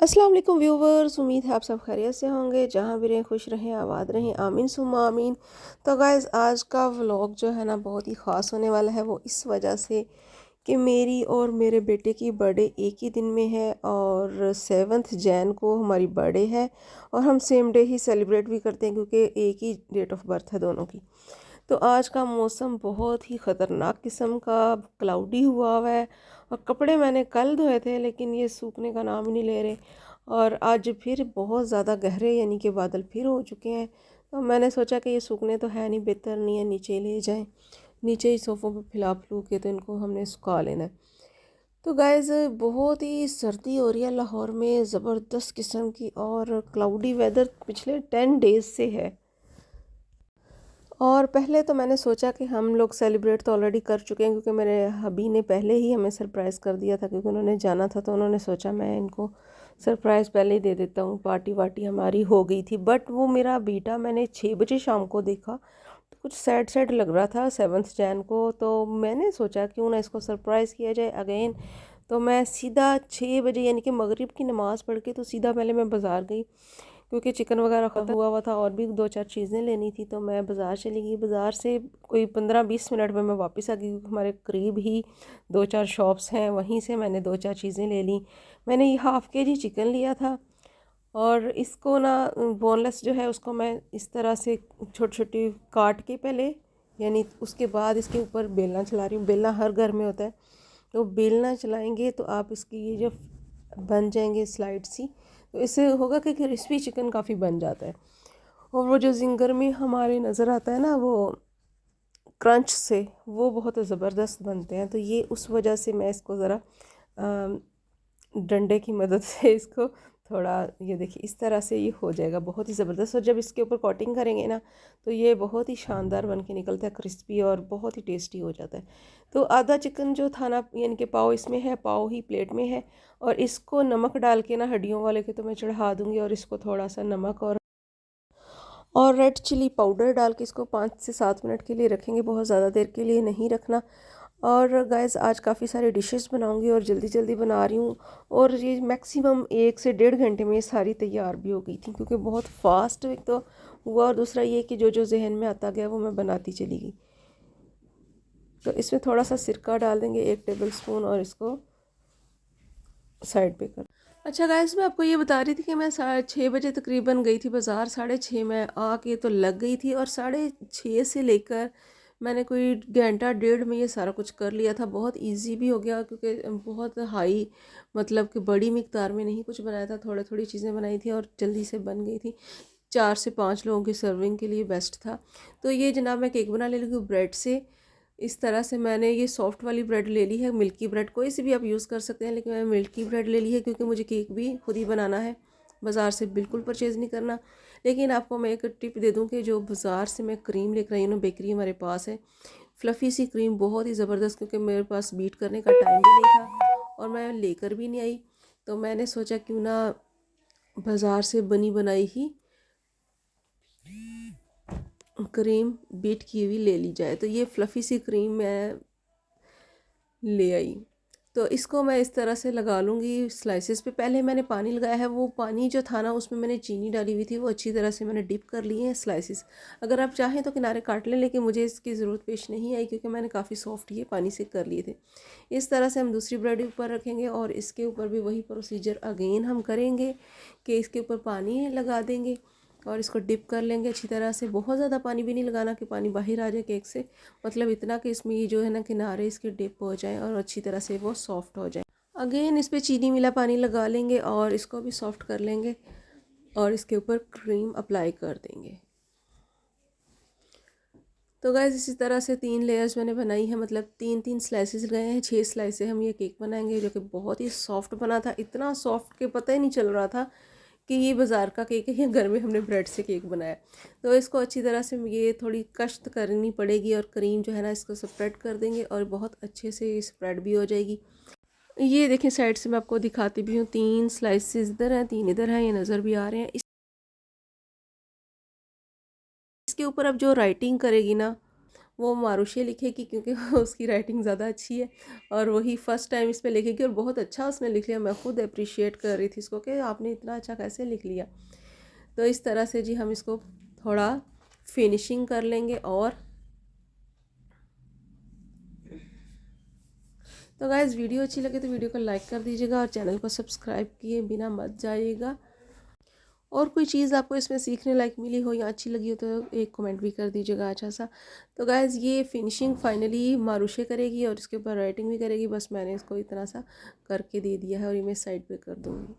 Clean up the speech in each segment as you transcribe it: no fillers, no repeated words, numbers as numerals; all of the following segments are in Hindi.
अस्सलाम वालेकुम व्यूवर्स, उम्मीद है आप सब खैरियत से होंगे। जहाँ भी रहें खुश रहें, आबाद रहें, आमीन सुम्मा आमीन। तो गाइज़ आज का व्लॉग जो है ना बहुत ही ख़ास होने वाला है। वो इस वजह से कि मेरी और मेरे बेटे की बर्थडे एक ही दिन में है और 7 जैन को हमारी बर्थडे है। और हम सेम डे ही सेलिब्रेट भी करते हैं क्योंकि एक ही डेट ऑफ बर्थ है दोनों की। तो आज का मौसम बहुत ही ख़तरनाक किस्म का क्लाउडी हुआ है। और कपड़े मैंने कल धोए थे लेकिन ये सूखने का नाम ही नहीं ले रहे। और आज फिर बहुत ज़्यादा गहरे यानी कि बादल फिर हो चुके हैं। तो मैंने सोचा कि ये सूखने तो है नहीं, बेहतर नहीं है नीचे ले जाएं। नीचे ही सोफ़ों पे फैला फूलू के तो इनको हमने सुखा लेना है। तो गाइज़ बहुत ही सर्दी हो रही है लाहौर में ज़बरदस्त किस्म की, और क्लाउडी वेदर पिछले 10 डेज़ से है। और पहले तो मैंने सोचा कि हम लोग सेलिब्रेट तो ऑलरेडी कर चुके हैं क्योंकि मेरे हबी ने पहले ही हमें सरप्राइज़ कर दिया था, क्योंकि उन्होंने जाना था तो उन्होंने सोचा मैं इनको सरप्राइज़ पहले ही दे देता हूँ। पार्टी वार्टी हमारी हो गई थी, बट वो मेरा बेटा मैंने 6 बजे शाम को देखा तो कुछ सैड सैड लग रहा था 7 जैन को। तो मैंने सोचा क्यों ना इसको सरप्राइज़ किया जाए अगेन। तो मैं सीधा 6 बजे यानी कि मगरिब की नमाज़ पढ़ के तो सीधा पहले मैं बाज़ार गई, क्योंकि चिकन वगैरह ख़त्म हुआ था और भी 2-4 चीज़ें लेनी थी। तो मैं बाज़ार चली गई। बाज़ार से कोई 15-20 मिनट में मैं वापस आ गई क्योंकि हमारे करीब ही 2-4 शॉप्स हैं, वहीं से मैंने 2-4 चीज़ें ले ली। मैंने ये हाफ़ केजी चिकन लिया था और इसको ना बोनलेस जो है उसको मैं इस तरह से छोटी छोटी काट के पहले, यानी उसके बाद इसके ऊपर बेलना चला रही हूँ। बेलना हर घर में होता है, तो बेलना चलाएंगे तो आप इसकी ये जो बन जाएंगे स्लाइड सी, तो इससे होगा कि क्रिस्पी चिकन काफ़ी बन जाता है। और वो जो जिंगर में हमारे नज़र आता है ना वो क्रंच से, वो बहुत ज़बरदस्त बनते हैं। तो ये उस वजह से मैं इसको ज़रा डंडे की मदद से इसको थोड़ा, ये देखिए इस तरह से ये हो जाएगा बहुत ही ज़बरदस्त। और जब इसके ऊपर कोटिंग करेंगे ना तो ये बहुत ही शानदार बन के निकलता है, क्रिस्पी और बहुत ही टेस्टी हो जाता है। तो आधा चिकन जो था ना, यानी कि पाव इसमें है, पाव ही प्लेट में है। और इसको नमक डाल के ना हड्डियों वाले के तो मैं चढ़ा दूँगी, और इसको थोड़ा सा नमक और रेड चिली पाउडर डाल के इसको 5 से 7 मिनट के लिए रखेंगे, बहुत ज़्यादा देर के लिए नहीं रखना। और गाइस आज काफ़ी सारे डिशेस बनाऊंगी और जल्दी जल्दी बना रही हूँ। और ये मैक्सिमम 1 से 1.5 घंटे में ये सारी तैयार भी हो गई थी, क्योंकि बहुत फास्ट एक तो हुआ और दूसरा ये कि जो जो जहन में आता गया वो मैं बनाती चली गई। तो इसमें थोड़ा सा सिरका डाल देंगे 1 टेबल स्पून, और इसको साइड पे कर। अच्छा गाइस, मैं आपको ये बता रही थी कि मैं 6:30 तकरीबन गई थी बाज़ार। 6:30 मैं आके तो लग गई थी, और 6:30 से लेकर मैंने कोई घंटा डेढ़ में ये सारा कुछ कर लिया था। बहुत इजी भी हो गया क्योंकि बहुत हाई मतलब कि बड़ी मिकदार में नहीं कुछ बनाया था, थोड़ी थोड़ी चीज़ें बनाई थी और जल्दी से बन गई थी। 4 से 5 लोगों की सर्विंग के लिए बेस्ट था। तो ये जनाब मैं केक बना ले लगी हूँ ब्रेड से। इस तरह से मैंने ये सॉफ्ट वाली ब्रेड ले ली है, मिल्की ब्रेड कोई सी भी आप यूज़ कर सकते हैं, लेकिन मैंने मिल्की ब्रेड ले ली है क्योंकि मुझे केक भी खुद ही बनाना है, बाज़ार से बिल्कुल परचेज़ नहीं करना। लेकिन आपको मैं एक टिप दे दूँ कि जो बाज़ार से मैं क्रीम लेकर आई हूँ, बेकरी हमारे पास है, फ्लफ़ी सी क्रीम बहुत ही ज़बरदस्त, क्योंकि मेरे पास बीट करने का टाइम भी नहीं था और मैं लेकर भी नहीं आई। तो मैंने सोचा क्यों ना बाज़ार से बनी बनाई ही क्रीम बीट की हुई ले ली जाए। तो ये फ्लफ़ी सी क्रीम मैं ले आई। तो इसको मैं इस तरह से लगा लूँगी स्लाइसेस पे। पहले मैंने पानी लगाया है, वो पानी जो था ना उसमें मैंने चीनी डाली हुई थी, वो अच्छी तरह से मैंने डिप कर लिए हैं स्लाइसेस। अगर आप चाहें तो किनारे काट लें, लेकिन मुझे इसकी ज़रूरत पेश नहीं आई क्योंकि मैंने काफ़ी सॉफ्ट ये पानी से कर लिए थे। इस तरह से हम दूसरी ब्रेड ऊपर रखेंगे और इसके ऊपर भी वही प्रोसीजर अगेन हम करेंगे कि इसके ऊपर पानी लगा देंगे और इसको डिप कर लेंगे अच्छी तरह से। बहुत ज़्यादा पानी भी नहीं लगाना कि पानी बाहर आ जाए केक से, मतलब इतना कि इसमें ये जो है ना किनारे इसके डिप हो जाए और अच्छी तरह से वो सॉफ्ट हो जाए। अगेन इस पर चीनी मिला पानी लगा लेंगे और इसको भी सॉफ्ट कर लेंगे और इसके ऊपर क्रीम अप्लाई कर देंगे। तो गाइस इसी तरह से 3 लेयर्स मैंने बनाई है, मतलब 3-3 स्लाइसेस गए हैं, 6 स्लाइस से हम ये केक बनाएंगे, जो कि बहुत ही सॉफ्ट बना था। इतना सॉफ्ट कि पता ही नहीं चल रहा था कि ये बाज़ार का केक है या घर में हमने ब्रेड से केक बनाया। तो इसको अच्छी तरह से ये थोड़ी कश्त करनी पड़ेगी और क्रीम जो है ना इसको स्प्रेड कर देंगे और बहुत अच्छे से स्प्रेड भी हो जाएगी। ये देखें साइड से मैं आपको दिखाती भी हूँ, 3 स्लाइसेस इधर हैं, 3 इधर हैं, ये नज़र भी आ रहे हैं। इसके ऊपर अब जो राइटिंग करेगी ना वो मारुशे लिखेगी क्योंकि उसकी राइटिंग ज़्यादा अच्छी है, और वही फ़र्स्ट टाइम इस पे लिखेगी और बहुत अच्छा उसने लिख लिया। मैं खुद अप्रिशिएट कर रही थी इसको कि आपने इतना अच्छा कैसे लिख लिया। तो इस तरह से जी हम इसको थोड़ा फिनिशिंग कर लेंगे। और तो गाइज़ वीडियो अच्छी लगे तो वीडियो को लाइक कर दीजिएगा और चैनल को सब्सक्राइब किए बिना मत जाइएगा। और कोई चीज़ आपको इसमें सीखने लायक मिली हो या अच्छी लगी हो तो एक कमेंट भी कर दीजिएगा अच्छा सा। तो गाइज़ ये फिनिशिंग फाइनली मारुशे करेगी और इसके ऊपर राइटिंग भी करेगी। बस मैंने इसको इतना सा करके दे दिया है और ये मैं साइड पे कर दूँगी।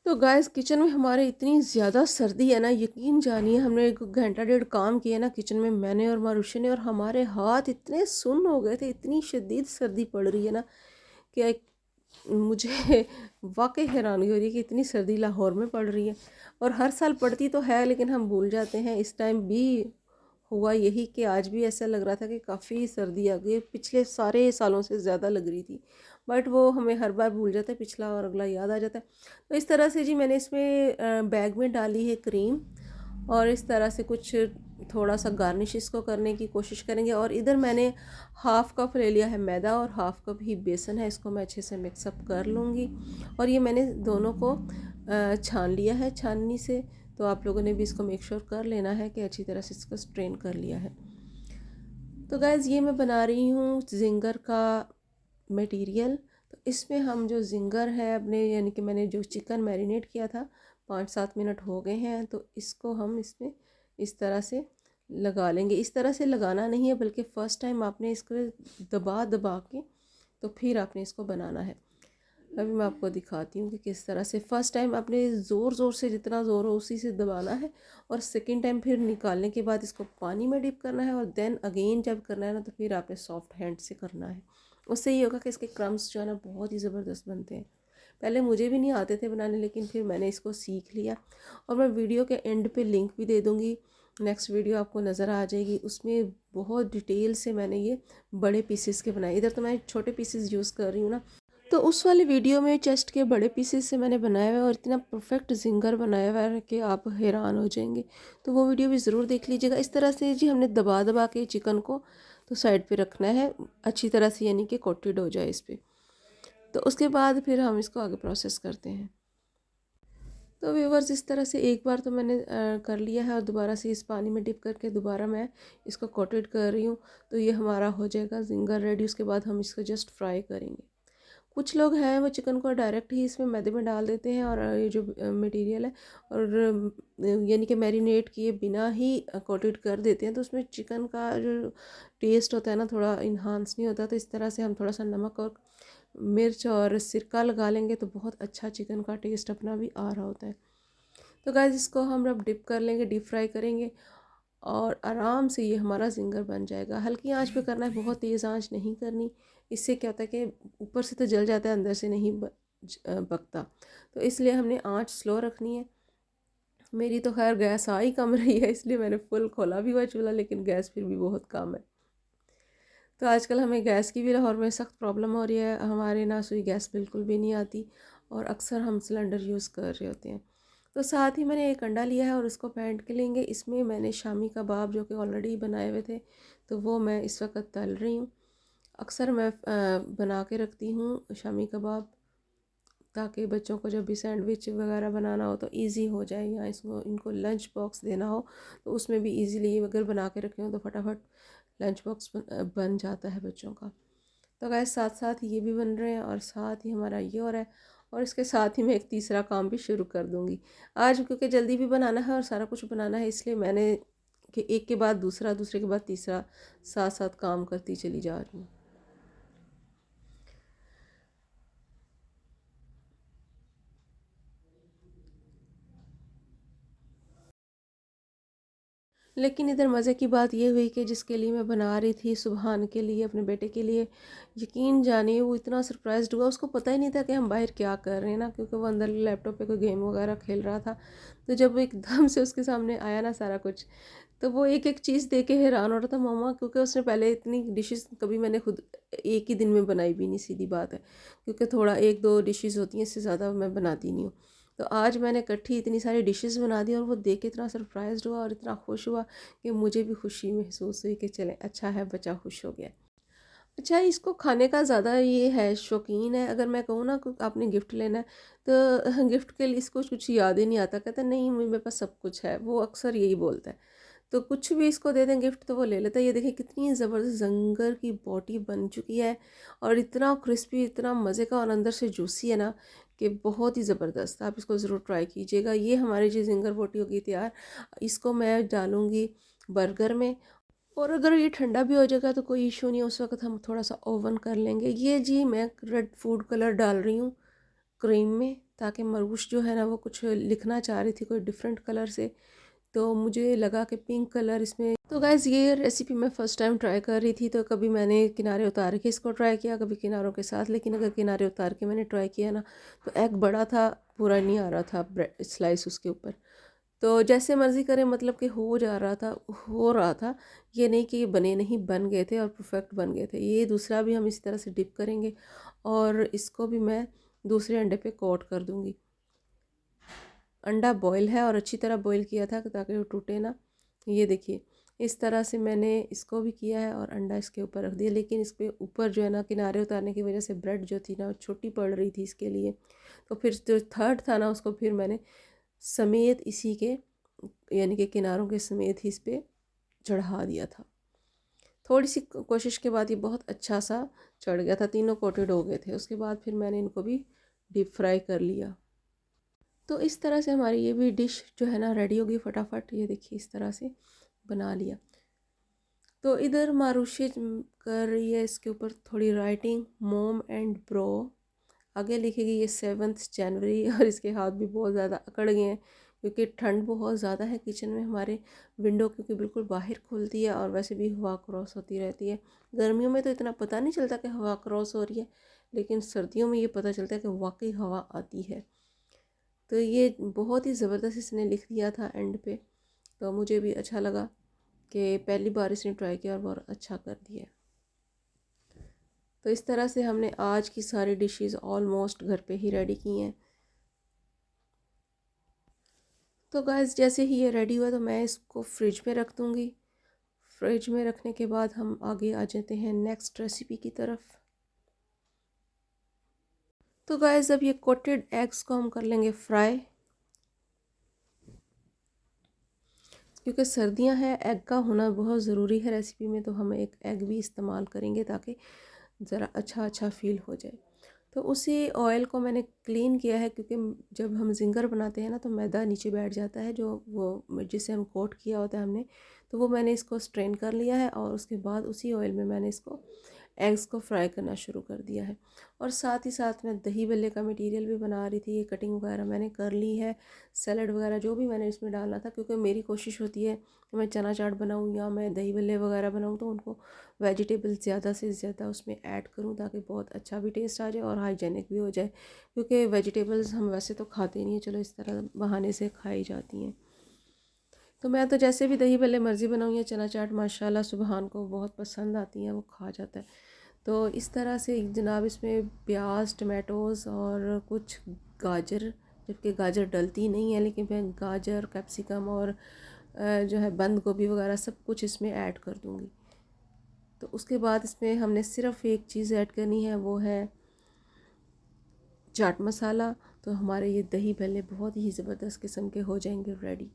तो गाइस किचन में हमारे इतनी ज़्यादा सर्दी है ना, यकीन जानिए हमने 1 घंटा 1.5 काम किया ना किचन में, मैंने और मारुशे ने, और हमारे हाथ इतने सुन्न हो गए थे। इतनी शदीद सर्दी पड़ रही है ना कि मुझे वाकई हैरानी हो रही है कि इतनी सर्दी लाहौर में पड़ रही है। और हर साल पड़ती तो है लेकिन हम भूल जाते हैं। इस टाइम भी हुआ यही कि आज भी ऐसा लग रहा था कि काफ़ी सर्दी आ गई, पिछले सारे सालों से ज़्यादा लग रही थी। बट वो हमें हर बार भूल जाता है, पिछला और अगला याद आ जाता है। तो इस तरह से जी मैंने इसमें बैग में डाली है क्रीम, और इस तरह से कुछ थोड़ा सा गार्निश इसको करने की कोशिश करेंगे। और इधर मैंने हाफ़ कप ले लिया है मैदा और हाफ़ कप ही बेसन है, इसको मैं अच्छे से मिक्सअप कर लूँगी। और ये मैंने दोनों को छान लिया है छाननी से। तो आप लोगों ने भी इसको मेक श्योर कर लेना है कि अच्छी तरह से इसको स्ट्रेन कर लिया है। तो गाइज़ ये मैं बना रही हूँ जिंगर का मटेरियल। तो इसमें हम जो जिंगर है अपने, यानी कि मैंने जो चिकन मैरिनेट किया था 5-7 मिनट हो गए हैं, तो इसको हम इसमें इस तरह से लगा लेंगे। इस तरह से लगाना नहीं है बल्कि फ़र्स्ट टाइम आपने इसको दबा दबा के तो फिर आपने इसको बनाना है। अभी मैं आपको दिखाती हूँ कि किस तरह से। फ़र्स्ट टाइम आपने ज़ोर ज़ोर से, जितना ज़ोर हो उसी से दबाना है, और सेकंड टाइम फिर निकालने के बाद इसको पानी में डिप करना है, और देन अगेन जब करना है ना तो फिर आपने सॉफ्ट हैंड से करना है। उससे ये होगा कि इसके क्रम्स जो है ना बहुत ही ज़बरदस्त बनते हैं। पहले मुझे भी नहीं आते थे बनाने, लेकिन फिर मैंने इसको सीख लिया। और मैं वीडियो के एंड पे लिंक भी दे दूँगी, नेक्स्ट वीडियो आपको नज़र आ जाएगी। उसमें बहुत डिटेल से मैंने ये बड़े पीसेस के बनाए। इधर तो मैं छोटे पीसेस यूज़ कर रही हूँ ना, तो उस वाली वीडियो में चेस्ट के बड़े पीसेस से मैंने बनाया हुआ है, और इतना परफेक्ट जिंगर बनाया हुआ है कि आप हैरान हो जाएंगे। तो वो वीडियो भी ज़रूर देख लीजिएगा। इस तरह से जी हमने दबा दबा के चिकन को तो साइड पे रखना है अच्छी तरह से, यानी कि कोटेड हो जाए इस पर। तो उसके बाद फिर हम इसको आगे प्रोसेस करते हैं। तो व्यूवर्स इस तरह से एक बार तो मैंने कर लिया है, और दोबारा से इस पानी में डिप करके दोबारा मैं इसको कोटेड कर रही हूँ। तो ये हमारा हो जाएगा जिंगर रेडी। उसके बाद हम इसको जस्ट फ्राई करेंगे। कुछ लोग हैं वो चिकन को डायरेक्ट ही इसमें मैदे में डाल देते हैं, और ये जो मटेरियल है और यानी कि मैरिनेट किए बिना ही कोटेड कर देते हैं, तो उसमें चिकन का जो टेस्ट होता है ना थोड़ा इन्हांस नहीं होता। तो इस तरह से हम थोड़ा सा नमक और मिर्च और सिरका लगा लेंगे तो बहुत अच्छा चिकन का टेस्ट अपना भी आ रहा होता है। तो गाइस इसको हम अब डिप कर लेंगे, डीप फ्राई करेंगे, और आराम से ये हमारा जिंगर बन जाएगा। हल्की आंच पे करना है, बहुत तेज़ आंच नहीं करनी। इससे क्या होता है कि ऊपर से तो जल जाता है, अंदर से नहीं पकता। तो इसलिए हमने आंच स्लो रखनी है। मेरी तो खैर गैस आ ही कम रही है, इसलिए मैंने फुल खोला भी हुआ चूल्हा, लेकिन गैस फिर भी बहुत कम है। तो आजकल हमें गैस की भी लाहौर में सख्त प्रॉब्लम हो रही है। हमारे ना सुई गैस बिल्कुल भी नहीं आती, और अक्सर हम सिलेंडर यूज़ कर रहे होते हैं। तो साथ ही मैंने एक अंडा लिया है और उसको फेंट के लेंगे। इसमें मैंने शामी कबाब जो कि ऑलरेडी बनाए हुए थे, तो वो मैं इस वक्त तल रही हूँ। अक्सर मैं बना के रखती हूँ शामी कबाब, ताकि बच्चों को जब भी सैंडविच वगैरह बनाना हो तो इजी हो जाए, या इसको इनको लंच बॉक्स देना हो तो उसमें भी इजीली अगर बना के रखे हो तो फटाफट लंच बॉक्स बन जाता है बच्चों का। तो गैस साथ साथ ये भी बन रहे हैं, और साथ ही हमारा ये हो रहा है, और इसके साथ ही मैं एक तीसरा काम भी शुरू कर दूँगी आज, क्योंकि जल्दी भी बनाना है और सारा कुछ बनाना है, इसलिए मैंने कि एक के बाद दूसरा, दूसरे के बाद तीसरा साथ साथ काम करती चली जा रही हूँ। लेकिन इधर मज़े की बात ये हुई कि जिसके लिए मैं बना रही थी सुबहान के लिए, अपने बेटे के लिए, यकीन जानिए वो इतना सरप्राइज्ड हुआ। उसको पता ही नहीं था कि हम बाहर क्या कर रहे हैं ना, क्योंकि वो अंदर लैपटॉप पे कोई गेम वगैरह खेल रहा था। तो जब एकदम से उसके सामने आया ना सारा कुछ, तो वो एक एक चीज़ देख के हैरान हो रहा था मम्मा, क्योंकि उसने पहले इतनी डिशेस कभी मैंने खुद एक ही दिन में बनाई भी नहीं, सीधी बात है, क्योंकि थोड़ा 1-2 डिशेस होती हैं, इससे ज़्यादा मैं बनाती नहीं हूँ। तो आज मैंने इकट्ठी इतनी सारी डिशेस बना दी और वो देख के इतना सरप्राइज्ड हुआ और इतना खुश हुआ कि मुझे भी खुशी महसूस हुई कि चलें अच्छा है बच्चा खुश हो गया। अच्छा, इसको खाने का ज़्यादा ये है, शौकीन है। अगर मैं कहूँ ना कि आपने गिफ्ट लेना है तो गिफ्ट के लिए इसको कुछ याद ही नहीं आता, कहता है नहीं मेरे पास सब कुछ है, वो अक्सर यही बोलता है। तो कुछ भी इसको दे दें गिफ्ट तो वो ले लेता है। ये देखिए कितनी ज़बरदस्त ज़ंगर की बोटी बन चुकी है और इतना क्रिस्पी, इतना मज़े का और अंदर से जूसी है ना कि बहुत ही ज़बरदस्त। आप इसको ज़रूर ट्राई कीजिएगा। ये हमारी जो ज़िंगर बोटी होगी तैयार, इसको मैं डालूँगी बर्गर में। और अगर ये ठंडा भी हो जाएगा तो कोई इशू नहीं, उस वक्त हम थोड़ा सा ओवन कर लेंगे। ये जी मैं रेड फूड कलर डाल रही हूँ क्रीम में, ताकि मरूश जो है ना वो कुछ लिखना चाह रही थी कोई डिफरेंट कलर से, तो मुझे लगा कि पिंक कलर इसमें। तो गाइज़ ये रेसिपी मैं फ़र्स्ट टाइम ट्राई कर रही थी, तो कभी मैंने किनारे उतार के इसको ट्राई किया, कभी किनारों के साथ। लेकिन अगर किनारे उतार के मैंने ट्राई किया ना तो एग बड़ा था, पूरा नहीं आ रहा था ब्रेड स्लाइस उसके ऊपर। तो जैसे मर्ज़ी करें, मतलब कि हो रहा था। ये नहीं कि ये बने नहीं, बन गए थे और परफेक्ट बन गए थे। ये दूसरा भी हम इसी तरह से डिप करेंगे और इसको भी मैं दूसरे अंडे पे कोट कर दूँगी। अंडा बॉयल है और अच्छी तरह बॉयल किया था ताकि वो टूटे ना। ये देखिए इस तरह से मैंने इसको भी किया है और अंडा इसके ऊपर रख दिया। लेकिन इस पे ऊपर जो है ना किनारे उतारने की वजह से ब्रेड जो थी ना वो छोटी पड़ रही थी इसके लिए। तो फिर जो थर्ड था ना उसको फिर मैंने समेत इसी के, यानी कि किनारों के समेत ही इस पर चढ़ा दिया था। थोड़ी सी कोशिश के बाद ये बहुत अच्छा सा चढ़ गया था, तीनों कोटेड हो गए थे। उसके बाद फिर मैंने इनको भी डीप फ्राई कर लिया। तो इस तरह से हमारी ये भी डिश जो है ना रेडी होगी फटाफट। ये देखिए इस तरह से बना लिया। तो इधर मारुशि कर रही है इसके ऊपर थोड़ी राइटिंग, मोम एंड ब्रो। आगे लिखेगी ये 7 जनवरी और इसके हाथ भी बहुत ज़्यादा अकड़ गए हैं क्योंकि ठंड बहुत ज़्यादा है किचन में हमारे। विंडो क्योंकि बिल्कुल बाहर खुलती है और वैसे भी हवा क्रॉस होती रहती है। गर्मियों में तो इतना पता नहीं चलता कि हवा क्रॉस हो रही है, लेकिन सर्दियों में ये पता चलता है कि वाकई हवा आती है। तो ये बहुत ही ज़बरदस्त इसने लिख दिया था एंड पे, तो मुझे भी अच्छा लगा कि पहली बार इसने ट्राई किया और बहुत अच्छा कर दिया। तो इस तरह से हमने आज की सारी डिशेस ऑलमोस्ट घर पे ही रेडी की हैं। तो गाइस जैसे ही ये रेडी हुआ तो मैं इसको फ्रिज में रख दूँगी। फ्रिज में रखने के बाद हम आगे आ जाते हैं नेक्स्ट रेसिपी की तरफ। तो गाइस अब ये कोटेड एग्स को हम कर लेंगे फ्राई। क्योंकि सर्दियां हैं, एग का होना बहुत ज़रूरी है रेसिपी में, तो हम एक एग भी इस्तेमाल करेंगे ताकि ज़रा अच्छा अच्छा फील हो जाए। तो उसी ऑयल को मैंने क्लीन किया है क्योंकि जब हम जिंगर बनाते हैं ना तो मैदा नीचे बैठ जाता है, जो वो जिसे हम कोट किया होता है हमने। तो वो मैंने इसको स्ट्रेन कर लिया है और उसके बाद उसी ऑयल में मैंने इसको एग्स को फ्राई करना शुरू कर दिया है। और साथ ही साथ मैं दही बल्ले का मटेरियल भी बना रही थी। ये कटिंग वगैरह मैंने कर ली है, सैलड वगैरह जो भी मैंने इसमें डालना था, क्योंकि मेरी कोशिश होती है कि मैं चना चाट बनाऊँ या मैं दही बल्ले वगैरह बनाऊँ तो उनको वेजिटेबल ज़्यादा से ज़्यादा उसमें ऐड करूँ ताकि बहुत अच्छा भी टेस्ट आ जाए और हाइजेनिक भी हो जाए। क्योंकि वेजिटेबल्स हम वैसे तो खाते नहीं हैं, चलो इस तरह बहाने से खाई जाती हैं। तो मैं तो जैसे भी दही भल्ले मर्ज़ी बनाऊँ या चना चाट माशाल्लाह सुबहान को बहुत पसंद आती हैं, वो खा जाता है। तो इस तरह से जनाब इसमें प्याज, टमाटोज़ और कुछ गाजर, जबकि गाजर डलती नहीं है, लेकिन मैं गाजर, कैप्सिकम और जो है बंद गोभी वगैरह सब कुछ इसमें ऐड कर दूँगी। तो उसके बाद इसमें हमने सिर्फ़ एक चीज़ ऐड करनी है, वो है चाट मसाला। तो हमारे ये दही भल्ले बहुत ही ज़बरदस्त किस्म के हो जाएंगे रेडी।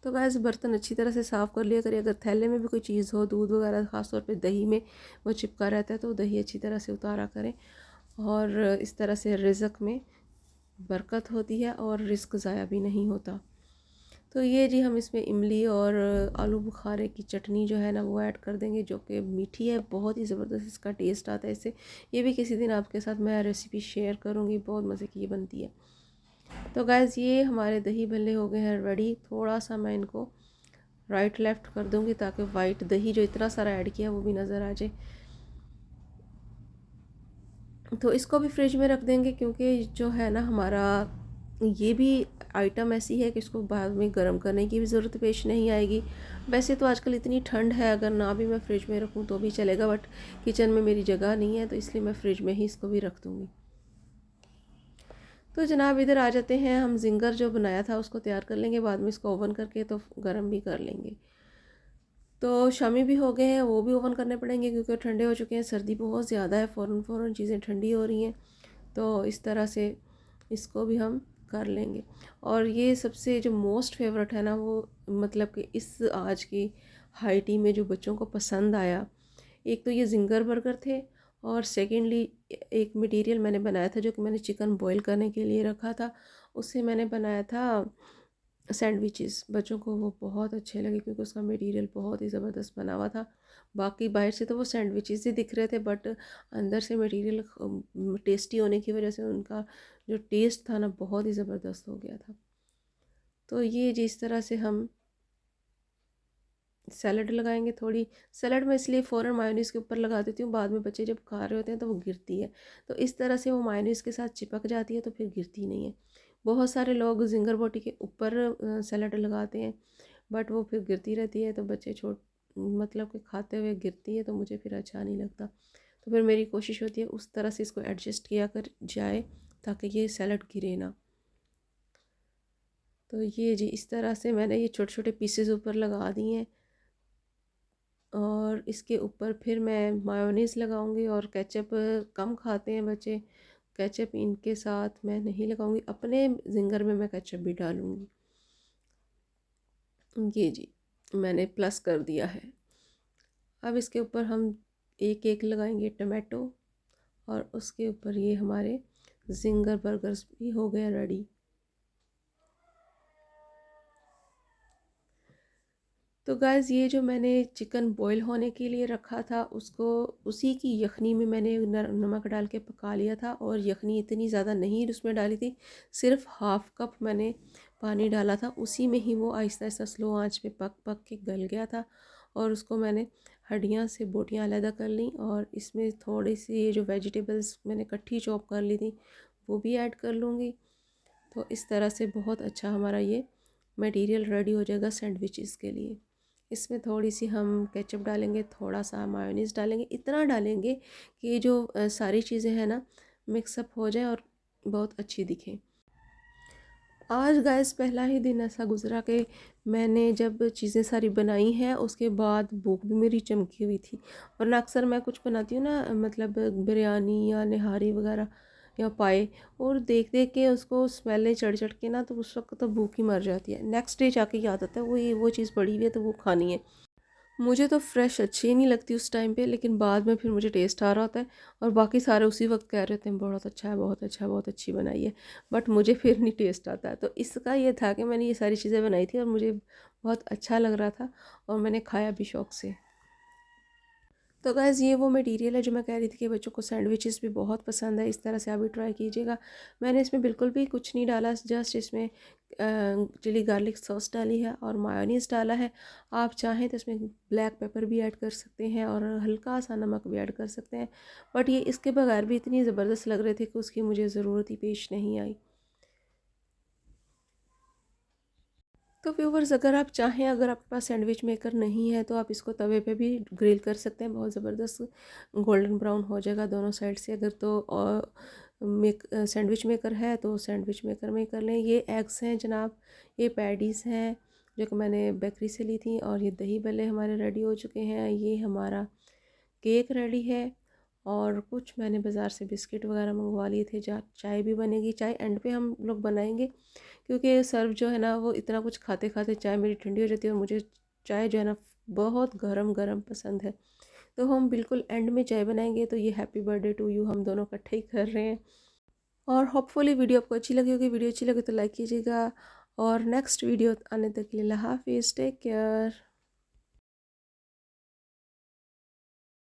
तो गैस बर्तन अच्छी तरह से साफ़ कर लिया करिए। अगर थैले में भी कोई चीज़ हो, दूध वगैरह ख़ासतौर पे दही में वो चिपका रहता है, तो दही अच्छी तरह से उतारा करें। और इस तरह से रिज़्क़ में बरकत होती है और रिस्क ज़ाया भी नहीं होता। तो ये जी हम इसमें इमली और आलू बुखारे की चटनी जो है ना वो ऐड कर देंगे, जो कि मीठी है, बहुत ही ज़बरदस्त इसका टेस्ट आता है इससे। ये भी किसी दिन आपके साथ मैं रेसिपी शेयर करूँगी, बहुत मज़े की ये बनती है। तो गैस ये हमारे दही भल्ले हो गए हैं रेडी। थोड़ा सा मैं इनको राइट लेफ़्ट कर दूँगी ताकि वाइट दही जो इतना सारा ऐड किया वो भी नज़र आ जाए। तो इसको भी फ्रिज में रख देंगे क्योंकि जो है ना हमारा ये भी आइटम ऐसी है कि इसको बाद में गर्म करने की भी ज़रूरत पेश नहीं आएगी। वैसे तो आजकल इतनी ठंड है, अगर ना भी मैं फ्रिज में रखूँ तो भी चलेगा, बट किचन में मेरी जगह नहीं है तो इसलिए मैं फ्रिज में ही इसको भी रख दूँगी। तो जनाब इधर आ जाते हैं, हम जिंगर जो बनाया था उसको तैयार कर लेंगे, बाद में इसको ओवन करके तो गर्म भी कर लेंगे। तो शामी भी हो गए हैं, वो भी ओवन करने पड़ेंगे क्योंकि ठंडे हो चुके हैं, सर्दी बहुत ज़्यादा है, फ़ौरन फ़ौरन चीज़ें ठंडी हो रही हैं। तो इस तरह से इसको भी हम कर लेंगे। और ये सबसे जो मोस्ट फेवरेट है ना, वो मतलब कि इस आज की हाई टी में जो बच्चों को पसंद आया, एक तो ये जिंगर बर्गर थे, और सेकेंडली एक मटेरियल मैंने बनाया था जो कि मैंने चिकन बॉईल करने के लिए रखा था, उससे मैंने बनाया था सैंडविचेस। बच्चों को वो बहुत अच्छे लगे क्योंकि उसका मटेरियल बहुत ही ज़बरदस्त बना हुआ था। बाकी बाहर से तो वो सैंडविचेस ही दिख रहे थे, बट अंदर से मटेरियल टेस्टी होने की वजह से उनका जो टेस्ट था ना बहुत ही ज़बरदस्त हो गया था। तो ये जिस तरह से हम सैलड लगाएंगे, थोड़ी सैलड में इसलिए फ़ौरन मायोनीज़ के ऊपर लगा देती हूँ, बाद में बच्चे जब खा रहे होते हैं तो वो गिरती है, तो इस तरह से वो मायोनीज़ के साथ चिपक जाती है तो फिर गिरती नहीं है। बहुत सारे लोग जिंगर बोटी के ऊपर सैलड लगाते हैं, बट वो फिर गिरती रहती है, तो बच्चे छोट मतलब कि खाते हुए गिरती है, तो मुझे फिर अच्छा नहीं लगता। तो फिर मेरी कोशिश होती है उस तरह से इसको एडजस्ट किया कर जाए ताकि ये सैलड गिरे ना। तो ये जी इस तरह से मैंने ये छोटे छोटे पीसेस ऊपर लगा दिए हैं, और इसके ऊपर फिर मैं मायोनीज़ लगाऊंगी। और केचप कम खाते हैं बच्चे, केचप इनके साथ मैं नहीं लगाऊंगी, अपने जिंगर में मैं केचप भी डालूंगी। ये जी मैंने प्लस कर दिया है। अब इसके ऊपर हम एक एक लगाएंगे टमाटो, और उसके ऊपर ये हमारे जिंगर बर्गर्स भी हो गया रेडी। तो गाइज़ ये जो मैंने चिकन बॉईल होने के लिए रखा था, उसको उसी की यखनी में मैंने नमक डाल के पका लिया था। और यखनी इतनी ज़्यादा नहीं उसमें डाली थी, सिर्फ हाफ़ कप मैंने पानी डाला था, उसी में ही वो आहिस्ता आहिस्ता स्लो आंच पे पक पक के गल गया था। और उसको मैंने हड्डियाँ से बोटियाँ अलग कर ली, और इसमें थोड़ी सी ये जो वेजिटेबल्स मैंने इकट्ठी चॉप कर ली थी वो भी ऐड कर लूँगी। तो इस तरह से बहुत अच्छा हमारा ये मटेरियल रेडी हो जाएगा सैंडविचेस के लिए। इसमें थोड़ी सी हम केचप डालेंगे, थोड़ा सा मायोनीज़ डालेंगे, इतना डालेंगे कि जो सारी चीज़ें हैं ना मिक्सअप हो जाए और बहुत अच्छी दिखें। आज गाइस पहला ही दिन ऐसा गुजरा कि मैंने जब चीज़ें सारी बनाई हैं उसके बाद भूख भी मेरी चमकी हुई थी। वरना अक्सर मैं कुछ बनाती हूँ ना, मतलब बिरयानी या निहारी वगैरह या पाए, और देख देख के उसको स्मेलें चढ़ चढ़ के ना, तो उस वक्त तो भूख ही मर जाती है। नेक्स्ट डे जाके याद आता है वो चीज़ पड़ी हुई है तो वो खानी है। मुझे तो फ्रेश अच्छी ही नहीं लगती उस टाइम पे, लेकिन बाद में फिर मुझे टेस्ट आ रहा होता है, और बाकी सारे उसी वक्त कह रहे होते हैं बहुत अच्छा है, बहुत अच्छा है, बहुत अच्छी बनाई है, बट मुझे फिर नहीं टेस्ट आता है। तो इसका ये था कि मैंने ये सारी चीज़ें बनाई थी और मुझे बहुत अच्छा लग रहा था, और मैंने खाया भी शौक़ से। तो गाइज़ ये वो मटेरियल है जो मैं कह रही थी कि बच्चों को सैंडविचेस भी बहुत पसंद है, इस तरह से आप भी ट्राई कीजिएगा। मैंने इसमें बिल्कुल भी कुछ नहीं डाला, जस्ट इसमें चिली गार्लिक सॉस डाली है और मायोनीज़ डाला है। आप चाहें तो इसमें ब्लैक पेपर भी ऐड कर सकते हैं और हल्का सा नमक भी ऐड कर सकते हैं, बट ये इसके बगैर भी इतनी ज़बरदस्त लग रहे थे कि उसकी मुझे ज़रूरत ही पेश नहीं आई। तो व्यूवर्स अगर आप चाहें, अगर आपके पास सैंडविच मेकर नहीं है तो आप इसको तवे पे भी ग्रिल कर सकते हैं, बहुत ज़बरदस्त गोल्डन ब्राउन हो जाएगा दोनों साइड से। अगर तो सैंडविच मेकर है तो सैंडविच मेकर में कर लें। ये एग्स हैं जनाब, ये पैटीज़ हैं जो कि मैंने बेकरी से ली थी, और ये दही भल्ले हमारे रेडी हो चुके हैं। ये हमारा केक रेडी है, और कुछ मैंने बाज़ार से बिस्किट वगैरह मंगवा लिए थे। चाय भी बनेगी, चाय एंड पे हम लोग बनाएंगे क्योंकि सर्व जो है ना वो इतना कुछ खाते खाते चाय मेरी ठंडी हो जाती है, और मुझे चाय जो है ना बहुत गरम गरम पसंद है। तो हम बिल्कुल एंड में चाय बनाएंगे। तो ये हैप्पी बर्थडे टू यू हम दोनों इकट्ठे ही कर रहे हैं। और होपफुली वीडियो आपको अच्छी लगी होगी। वीडियो अच्छी लगे तो लाइक कीजिएगा, और नेक्स्ट वीडियो आने तक के लिए अल्लाह हाफिज़, टेक केयर।